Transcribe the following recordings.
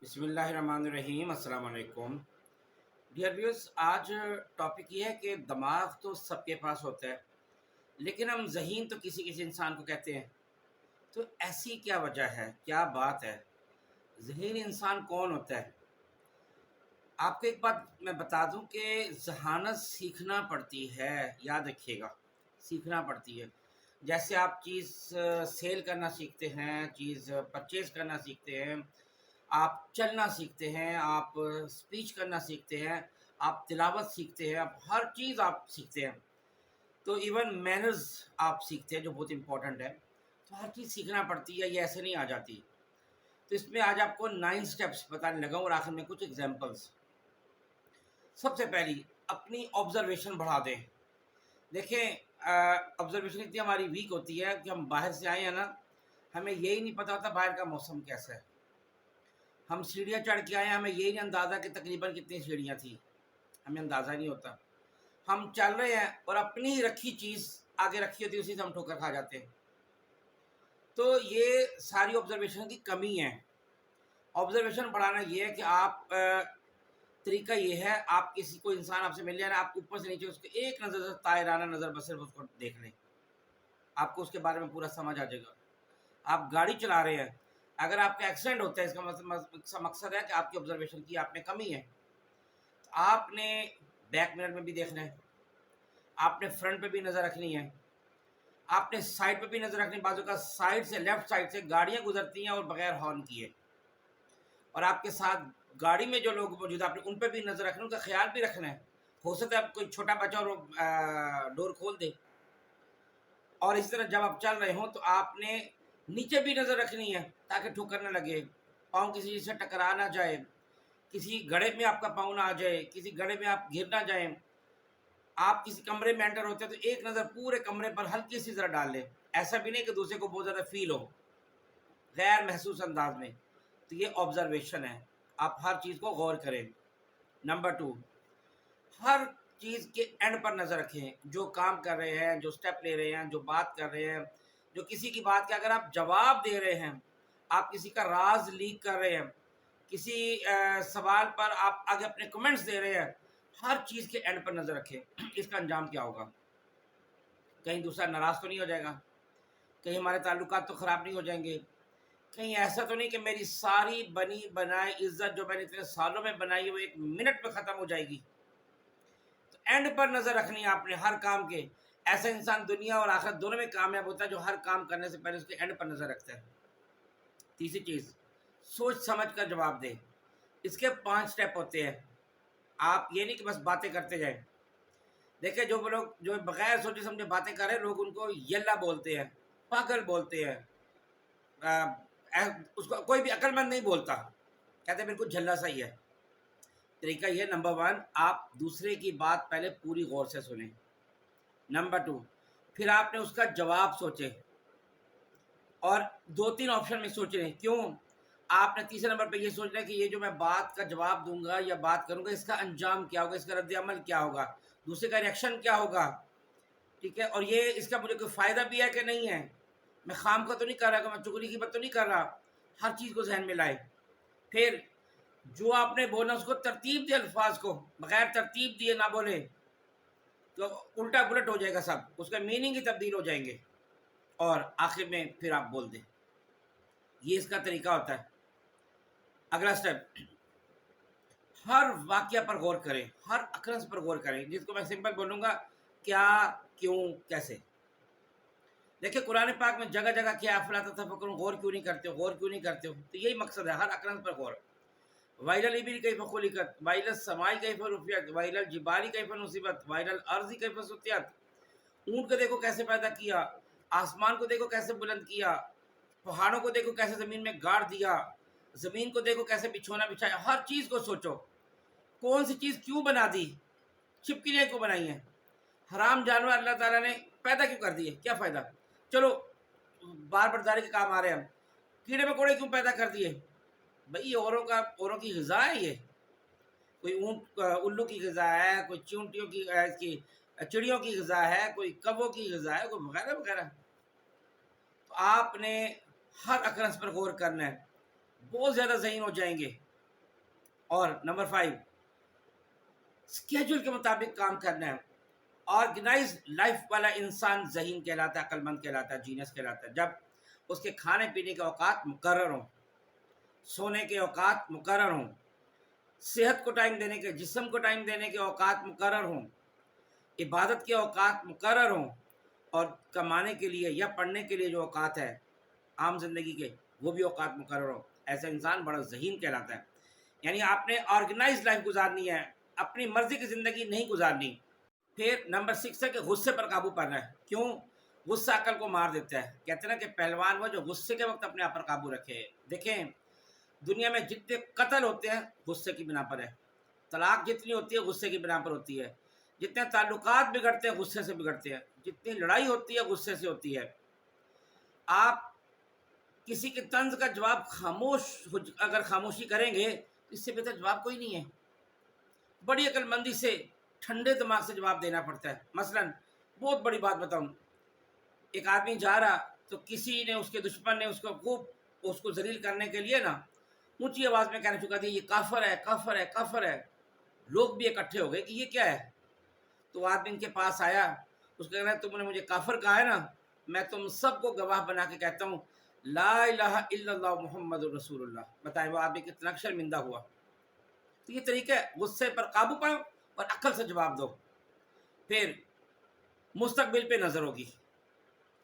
बिस्मिल्लाहिर्रहमानिर्रहीम अस्सलाम वालेकुम। डियर व्यूअर्स, आज टॉपिक ये है कि दिमाग तो सबके पास होता है, लेकिन हम ज़हीन तो किसी किसी इंसान को कहते हैं। तो ऐसी क्या वजह है, क्या बात है? ज़हीन इंसान कौन होता है? आपको एक बात मैं बता दूं कि ज़हानत सीखना पड़ती है। याद रखिएगा, सीखना पड़ती है। जैसे आप चीज़ सेल करना सीखते हैं, चीज़ परचेज़ करना सीखते हैं, आप चलना सीखते हैं, आप स्पीच करना सीखते हैं, आप तिलावत सीखते हैं, आप हर चीज़ आप सीखते हैं। तो इवन मैनर्स आप सीखते हैं, जो बहुत इम्पोर्टेंट है। तो हर चीज़ सीखना पड़ती है, ये ऐसे नहीं आ जाती। तो इसमें आज आपको 9 स्टेप्स बताने लगा हूँ और आखिर में कुछ एग्जांपल्स। सबसे पहली, अपनी ऑब्जर्वेशन बढ़ा दें। देखें, ऑब्जर्वेशन इतनी हमारी वीक होती है कि हम बाहर से आए हैं ना, हमें यही नहीं पता होता बाहर का मौसम कैसा है। हम सीढ़ियाँ चढ़ के आए हैं, हमें यही नहीं अंदाज़ा कि तकरीबन कितनी सीढ़ियाँ थी, हमें अंदाज़ा नहीं होता। हम चल रहे हैं और अपनी ही रखी चीज़ आगे रखी होती है, उसी से हम ठोकर खा जाते हैं। तो ये सारी ऑब्जर्वेशन की कमी है। ऑब्जर्वेशन बढ़ाना ये है कि आप तरीका ये है, आप किसी को इंसान आपसे मिल जाए ना, आप ऊपर से नीचे उसको एक नज़र से तायराना नज़र बस सिर्फ उसको देख लें, आपको उसके बारे में पूरा समझ आ जाएगा। आप गाड़ी चला रहे हैं, अगर आपका एक्सीडेंट होता है, इसका मकसद है कि आपकी ऑब्जर्वेशन की आप में कमी है। तो आपने बैक मिरर में भी देखना है, आपने फ्रंट पे भी नज़र रखनी है, आपने साइड पे भी नज़र रखनी है। बाजू का साइड से, लेफ्ट साइड से गाड़ियाँ गुजरती हैं और बगैर हॉर्न किए, और आपके साथ गाड़ी में जो लोग मौजूद हैं, आपने उन पर भी नज़र रखना है, उनका ख्याल भी रखना है। हो सकता है आप कोई छोटा बच्चा और डोर खोल दे। और इसी तरह जब आप चल रहे हो तो आपने नीचे भी नज़र रखनी है ताकि ठोकर न लगे, पाँव किसी चीज़ से टकरा ना जाए, किसी गड्ढे में आपका पाँव ना आ जाए, किसी गड्ढे में आप गिर ना जाएं। आप किसी कमरे में एंटर होते हैं तो एक नज़र पूरे कमरे पर हल्की सी ज़रा डाल लें, ऐसा भी नहीं कि दूसरे को बहुत ज़्यादा फील हो, गैर महसूस अंदाज में। तो ये ऑब्जर्वेशन है, आप हर चीज़ को गौर करें। नंबर 2, हर चीज़ के एंड पर नज़र रखें। जो काम कर रहे हैं, जो स्टेप ले रहे हैं, जो बात कर रहे हैं, जो किसी की बात का अगर आप जवाब दे रहे हैं, आप किसी का राज लीक कर रहे हैं, किसी सवाल पर आप आगे अपने कमेंट्स दे रहे हैं, हर चीज़ के एंड पर नज़र रखें। इसका अंजाम क्या होगा? कहीं दूसरा नाराज़ तो नहीं हो जाएगा, कहीं हमारे ताल्लुकात तो ख़राब नहीं हो जाएंगे, कहीं ऐसा तो नहीं कि मेरी सारी बनी बनाई इज्जत जो मैंने इतने सालों में बनाई है वो एक मिनट में ख़त्म हो जाएगी। एंड पर नज़र रखनी है आपने हर काम के। ऐसा इंसान दुनिया और आखिरत दोनों में कामयाब होता है जो हर काम करने से पहले उसके एंड पर नज़र रखता है। तीसरी चीज़, सोच समझ कर जवाब दें। इसके 5 स्टेप होते हैं। आप ये नहीं कि बस बातें करते जाएं। देखिए, जो लोग जो बगैर सोचे समझे बातें कर रहे हैं, लोग उनको यल्ला बोलते हैं, पागल बोलते हैं। उसको कोई भी अक्लमंद नहीं बोलता, कहते हैं बिल्कुल झल्ला सा ही है। तरीका ये, नंबर 1, आप दूसरे की बात पहले पूरी गौर से सुनें। नंबर 2, फिर आपने उसका जवाब सोचे और 2-3 ऑप्शन में सोच रहे हैं। क्यों? आपने तीसरे नंबर पे ये सोचना है कि ये जो मैं बात का जवाब दूंगा या बात करूंगा, इसका अंजाम क्या होगा, इसका रद्द अमल क्या होगा, दूसरे का रिएक्शन क्या होगा। ठीक है, और ये इसका मुझे कोई फ़ायदा भी है कि नहीं है, मैं खाम का तो नहीं कर रहा, कि मैं चुगली की बात तो नहीं कर रहा। हर चीज़ को जहन में लाए। फिर जो आपने बोला उसको तरतीब दे, अल्फाज को बगैर तरतीब दिए ना बोले तो उल्टा पुलट हो जाएगा सब, उसका मीनिंग ही तब्दील हो जाएंगे। और आखिर में फिर आप बोल दें। ये इसका तरीका होता है। अगला स्टेप, हर वाक़या पर गौर करें, हर अकरंस पर गौर करें, जिसको मैं सिंपल बोलूँगा क्या, क्यों, कैसे। देखिए, कुरान पाक में जगह जगह क्या, अफला ततफक्करुन, गौर क्यों नहीं करते हो, गौर क्यों नहीं करते हो। तो यही मकसद है, हर अकरंस पर गौर। वाइलल इबिल कैफ खुलिकत, वाइलल समाई कैफ रुफियत, वाइलल जिबाली कैफ नुसिबत, वाइलल अर्ज़ि कैफ सुतियत। ऊँट को देखो कैसे पैदा किया, आसमान को देखो कैसे बुलंद किया, पहाड़ों को देखो कैसे ज़मीन में गाड़ दिया, ज़मीन को देखो कैसे बिछोना बिछाया। हर चीज़ को सोचो, कौन सी चीज़ क्यों बना दी, छिपकलियाँ क्यों बनाई हैं, हराम जानवर अल्लाह ताला ने पैदा क्यों कर दिए, क्या फ़ायदा। चलो बार बरदारी के काम आ रहे हैं हम, कीड़े मकोड़े क्यों पैदा कर दिए भाई, औरों की ग़िज़ा है ये। कोई ऊँट उल्लू की ग़िज़ा है, कोई चींटियों की इसकी चिड़ियों की ग़िज़ा है, कोई कौवों की ग़िज़ा है, कोई वगैरह वगैरह। तो आपने हर अकरंस पर गौर करना है, बहुत ज़्यादा ज़हीन हो जाएंगे। और नंबर 5, स्केड्यूल के मुताबिक काम करना है। ऑर्गेनाइज लाइफ वाला इंसान ज़हीन कहलाता है, अक्लमंद कहलाता है, जीनियस कहलाता है। जब उसके खाने पीने के औकात मुकर्रर हों, सोने के औकात मुकर्रर हों, सेहत को टाइम देने के, जिस्म को टाइम देने के औकात मुकर्रर हों, इबादत के औकात मुकर्रर हों, और कमाने के लिए या पढ़ने के लिए जो औकात है आम ज़िंदगी के, वो भी औकात मुकर्रर हो, ऐसा इंसान बड़ा ज़हीन कहलाता है। यानी आपने ऑर्गेनाइज लाइफ गुजारनी है, अपनी मर्ज़ी की ज़िंदगी नहीं गुजारनी। फिर नंबर 6 है कि गुस्से पर काबू पाना है। क्यों? गुस्सा अकल को मार देता है। कहते हैं ना कि पहलवान वो जो गुस्से के वक्त अपने आप पर काबू रखे। देखें, दुनिया में जितने कत्ल होते हैं गुस्से की बिना पर है, तलाक जितनी होती है गुस्से की बिना पर होती है, जितने ताल्लुकात बिगड़ते हैं गुस्से से बिगड़ते हैं, जितनी लड़ाई होती है गुस्से से होती है। आप किसी के तंज का जवाब अगर खामोशी करेंगे तो इससे बेहतर जवाब कोई नहीं है। बड़ी अक्लमंदी से, ठंडे दिमाग से जवाब देना पड़ता है। मसलन बहुत बड़ी बात बताऊं, एक आदमी जा रहा तो किसी ने, उसके दुश्मन ने उसको खूब उसको जलील करने के लिए ना ऊंची आवाज़ में कहना चुका दिया, ये काफर है, काफर है, काफर है। लोग भी इकट्ठे हो गए कि ये क्या है। तो आदमी इनके पास आया, उसको कहना, तुमने मुझे काफर कहा है ना, मैं तुम सबको गवाह बना के कहता हूँ ला इलाहा इल्लल्लाह मुहम्मदुर रसूलुल्लाह। बताएं वो आदमी कितना शर्मिंदा हुआ। तो ये तरीका है, गुस्से पर काबू पाओ और अक्ल से जवाब दो। फिर मुस्तकबिल पे नज़र होगी,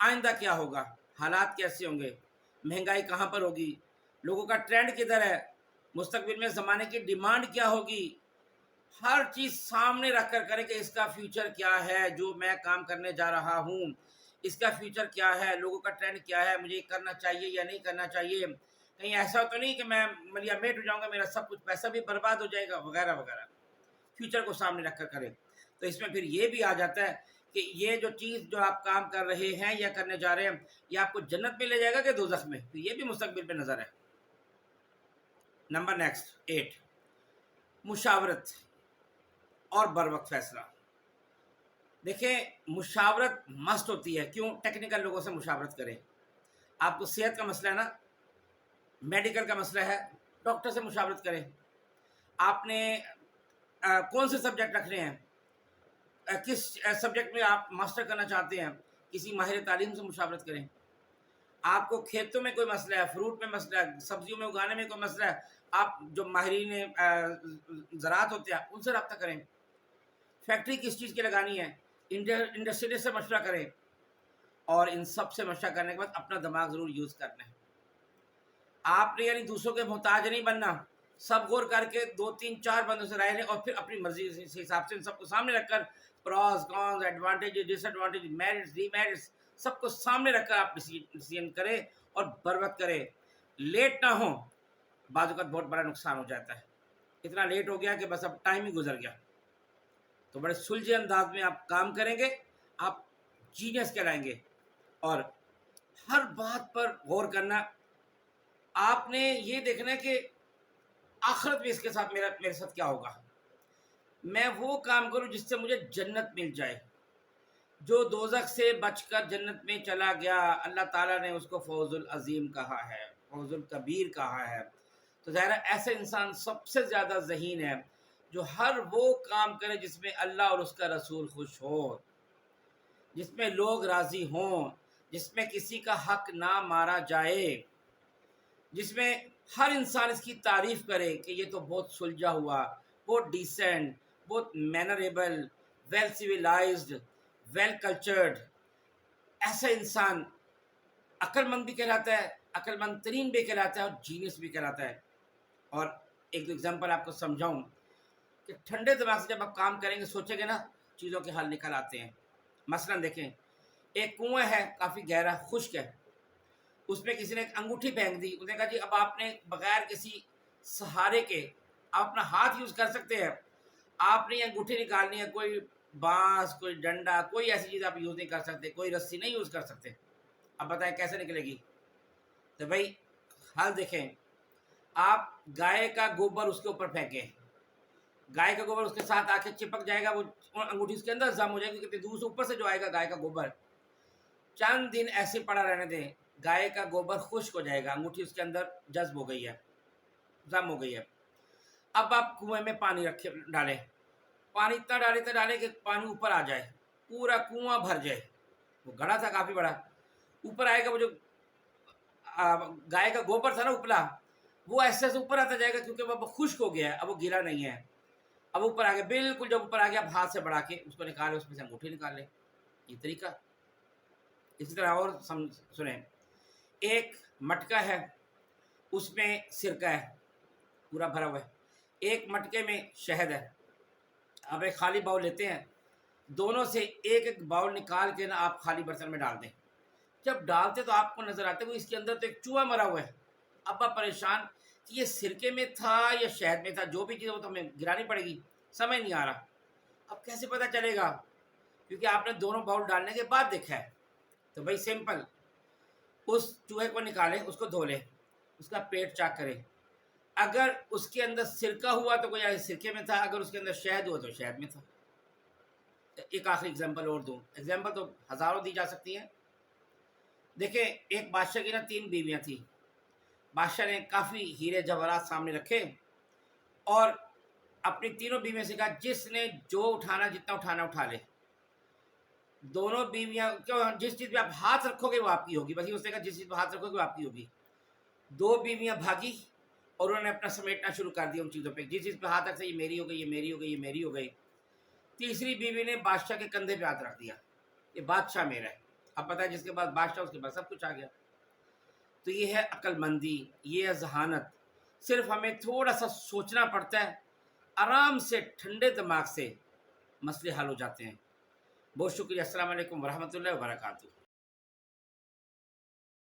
आइंदा क्या होगा, हालात कैसे होंगे, महंगाई कहाँ पर होगी, लोगों का ट्रेंड किधर है, मुस्तकबिल में ज़माने की डिमांड क्या होगी। हर चीज़ सामने रख कर करें कि इसका फ्यूचर क्या है, जो मैं काम करने जा रहा हूँ इसका फ्यूचर क्या है, लोगों का ट्रेंड क्या है, मुझे करना चाहिए या नहीं करना चाहिए, कहीं ऐसा तो नहीं कि मैं मलिया मेट हो जाऊँगा, मेरा सब कुछ पैसा भी बर्बाद हो जाएगा, वगैरह वगैरह। फ्यूचर को सामने रख कर करें। तो इसमें फिर ये भी आ जाता है कि ये जो चीज़ जो आप काम कर रहे हैं या करने जा रहे हैं, ये आपको जन्नत में ले जाएगा कि दोज़ख में, तो ये भी मुस्तकबिल पे नज़र है। नंबर नेक्स्ट 8, मुशावरत और बर वक्त फैसला। देखें, मुशावरत मस्ट होती है। क्यों? टेक्निकल लोगों से मुशावरत करें। आपको सेहत का मसला है ना, मेडिकल का मसला है, डॉक्टर से मुशावरत करें। आपने कौन से सब्जेक्ट रखने हैं, किस सब्जेक्ट में आप मास्टर करना चाहते हैं, किसी माहिर तालीम से मुशावरत करें। आपको खेतों में कोई मसला है, फ्रूट में मसला है, सब्जियों में उगाने में कोई मसला है, आप जो माहिरीन ज़राअत होते हैं उनसे रब्ता करें। फैक्ट्री किस चीज़ की लगानी है, इंडस्ट्रियलिस्ट से मशवरा करें। और इन सब से मशवरा करने के बाद अपना दिमाग ज़रूर यूज़ करना है। आपने यानी दूसरों के मोहताज नहीं बनना, सब गौर करके 2 3 4 बंदों से राय लें और फिर अपनी मर्जी से हिसाब से इन सबको सामने रखकर pros cons, advantage, disadvantage, merits, demerits सबको सामने रखकर आप डिसीजन करें और बर वक्त करें। लेट ना हो, बाजू का बहुत बड़ा नुकसान हो जाता है। इतना लेट हो गया कि बस अब टाइम ही गुजर गया। तो बड़े सुलझे अंदाज में आप काम करेंगे, आप जीनियस कहलाएंगे। और हर बात पर गौर करना, आपने ये देखना है कि आखिरत में इसके साथ मेरे साथ क्या होगा। मैं वो काम करूं जिससे मुझे जन्नत मिल जाए। जो दोज़ख से बचकर जन्नत में चला गया, अल्लाह ताला ने उसको फौजुल अजीम कहा है, फौजुल कबीर कहा है। तो ज़ाहिर ऐसे इंसान सबसे ज़्यादा ज़हीन है जो हर वो काम करे जिसमें अल्लाह और उसका रसूल खुश हो, जिसमें लोग राज़ी हों, जिसमें किसी का हक ना मारा जाए, जिसमें हर इंसान इसकी तारीफ़ करे कि ये तो बहुत सुलझा हुआ, बहुत डिसेंट, बहुत मैनरेबल, वेल सिविलाइज्ड, वेल कल्चर्ड। ऐसा इंसान अक्लमंद भी कहलाता है, अक्लमंद तरीन भी कहलाता है और जीनियस भी कहलाता है। और एक दो एग्जांपल आपको समझाऊं कि ठंडे दिमाग से जब आप काम करेंगे, सोचेंगे ना, चीज़ों के हल निकल आते हैं। मसलन देखें, एक कुआं है, काफ़ी गहरा, खुश्क है, उसमें किसी ने एक अंगूठी फेंक दी। उसने कहा जी अब आपने बगैर किसी सहारे के आप अपना हाथ यूज़ कर सकते हैं, आपने ये अंगूठी निकालनी है, कोई बांस, कोई डंडा, कोई ऐसी चीज़ आप यूज़ नहीं कर सकते, कोई रस्सी नहीं यूज़ कर सकते। अब बताएं कैसे निकलेगी। तो भाई हल देखें, आप गाय का गोबर उसके ऊपर फेंकें, गाय का गोबर उसके साथ आके चिपक जाएगा, वो अंगूठी उसके अंदर जम हो जाएगी, कितनी दूर से ऊपर से जो आएगा गाय का गोबर। चंद दिन ऐसे पड़ा रहने दें, गाय का गोबर खुश्क हो जाएगा, अंगूठी उसके अंदर जज्ब हो गई है, जम हो गई है। अब आप कुएं में पानी रखे डालें, पानी इतना डालें कि पानी ऊपर आ जाए, पूरा कुआं भर जाए। वो घड़ा था काफ़ी बड़ा, ऊपर आएगा वो जो गाय का गोबर था ना उपला, वो ऐसे ऐसे ऊपर आता जाएगा क्योंकि वो खुश्क हो गया है, अब वो गीला नहीं है। अब ऊपर आ गया, बिल्कुल जब ऊपर आ गया, आप हाथ से बढ़ा के उसको निकाले, उसमें से अंगूठी निकाल ले। ये तरीका। इसी तरह और सुने, एक मटका है, उसमें सिरका है पूरा भरा हुआ है, एक मटके में शहद है। अब एक खाली बाउल लेते हैं, दोनों से एक एक बाउल निकाल के ना आप खाली बर्तन में डाल दें। जब डालते तो आपको नजर आते वो इसके अंदर तो एक चूहा मरा हुआ है। अब आप परेशान कि ये सिरके में था या शहद में था, जो भी चीज़ वो तो हमें गिरानी पड़ेगी, समझ नहीं आ रहा। अब कैसे पता चलेगा, क्योंकि आपने दोनों बाउल डालने के बाद देखा है। तो भाई सिंपल, उस चूहे को निकालें, उसको धो लें, उसका पेट चेक करें, अगर उसके अंदर सिरका हुआ तो कोई सिरके में था, अगर उसके अंदर शहद हुआ तो शहद में था। एक आखिरी एग्जांपल और दूं, एग्जांपल तो हज़ारों दी जा सकती हैं। देखिए, एक बादशाह की ना 3 बीवियां थी। बादशाह ने काफ़ी हीरे जवाहरात सामने रखे और अपनी तीनों बीवियों से कहा, जिसने जो उठाना, जितना उठाना उठा ले। दोनों बीवियां, क्यों, जिस चीज़ पे आप हाथ रखोगे वो आपकी होगी, बस उसने कहा जिस चीज़ पे हाथ रखोगे वो आपकी होगी। 2 बीवियां भागी और उन्होंने अपना समेटना शुरू कर दिया उन चीज़ों पे, जिस चीज़ पे हाथ रखते, ये मेरी हो गई, ये मेरी हो गई, ये मेरी हो गई। तीसरी बीवी ने बादशाह के कंधे पे हाथ रख दिया, ये बादशाह मेरा है। अब पता है जिसके पास बादशाह उसके पास सब कुछ आ गया। तो ये है अक्लमंदी, ये है जहानत। सिर्फ हमें थोड़ा सा सोचना पड़ता है, आराम से ठंडे दिमाग से मसले हल हो जाते हैं। बहुत शुक्रिया। अस्सलाम वालेकुम वरहमतुल्लाहि वबरकातुहू।